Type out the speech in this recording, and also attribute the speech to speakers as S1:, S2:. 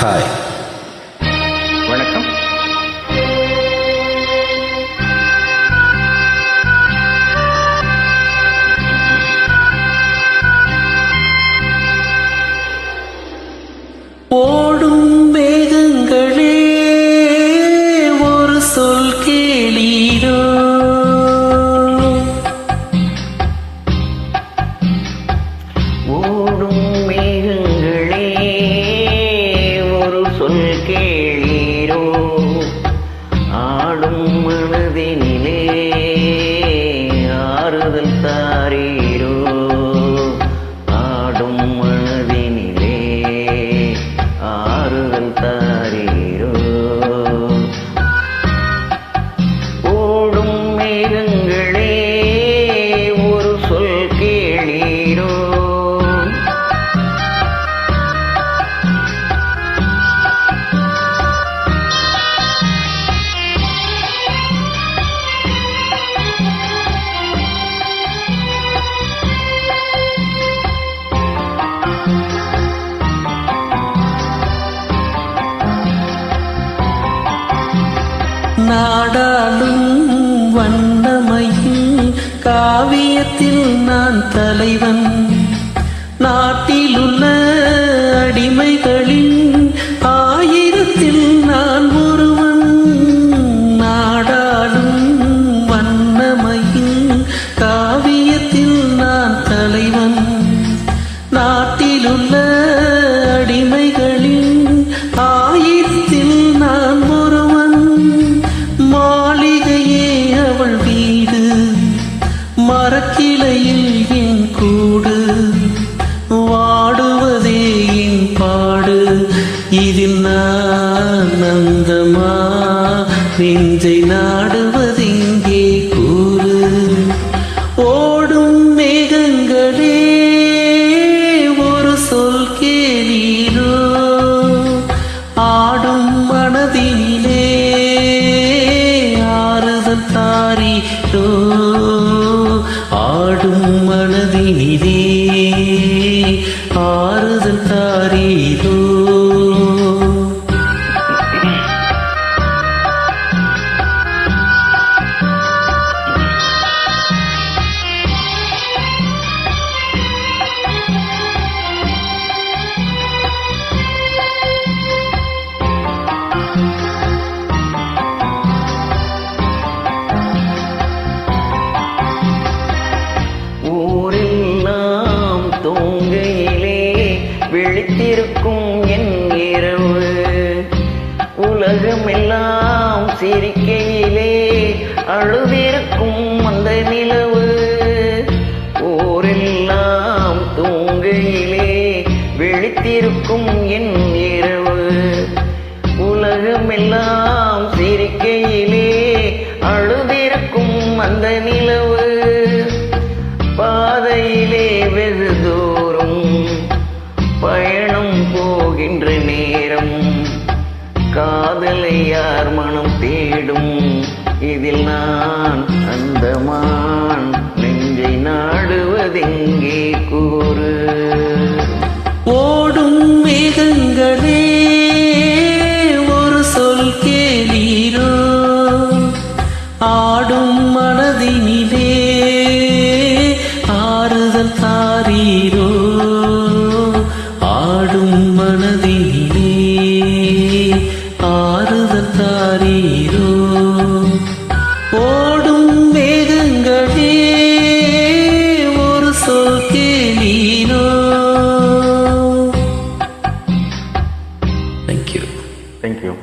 S1: Hi.
S2: வணக்கம்.
S1: ஓடும் மேகங்களே ஒரு சொல் கேளீரோ,
S2: ஓடும் மேகங்களே ஒரு சொல் கேளீரோ, ஆடும் மனதினிலே ஆறுதல் தாரீரோ, ஆடும் மனதினிலே ஆறுதல் தாரீரோ. ஓடும் மேகங்களே ஒரு சொல் கேளீரோ,
S1: நாடாளும் வண்ணமையும் காவியத்தில் நான் தலைவன், நாட்டிலுள்ள அடிமைகளின் ஆயிரத்தில் நான் ஒருவன். நாடாளும் வண்ணமையும் காவியத்தில் நான் தலைவன், நாட்டிலுள்ள அடிமைகளின் ஆயிரத்தில் நான் ஒருவன். மாளிகையே அவள் வீடு, மரக்கிளையில் என் கூடு, வாடுவதே என் பாடு, இதில் நான் நந்தமா நெஞ்சை நாடுவதெங்கே கூறு. ஓடும் மேகங்களே ஒரு சொல் கேளீரோ, ஆடும் மனதினிலே ஆறுதல் தாரீரோ, ஆடும் மனதினிலே ஆறுதல் தாரீரோ.
S2: ஊரெல்லாம் தூங்கையிலே விழித்திருக்கும் என் இரவு, உலகமெல்லாம் சிரிக்கையிலே அழுதிருக்கும் அந்த நிலவு. ஊரெல்லாம் தூங்கையிலே விழித்திருக்கும் என் இரவு, உலகமெல்லாம் சிரிக்கையிலே அழுதிருக்கும் அந்த நிலவு. பாதையிலே வெகு தூரம் பயணம் போகின்ற நேரம், காதலை யார் மனம் தேடும், இதில் நான் அந்தமான் நெஞ்சை நாடுவதெங்கே கூறு.
S1: ஓடும் மேகங்களே ஒரு சொல் கேளீரோ, ஆடும் மனதினிலே ஆறுதல் தாரீரோ, ஆடும் மனதினிலே ஆறுதல் தாரீரோ. ஓடும் மேகங்களே ஒரு சொல் கேளீரோ.
S2: Thank you.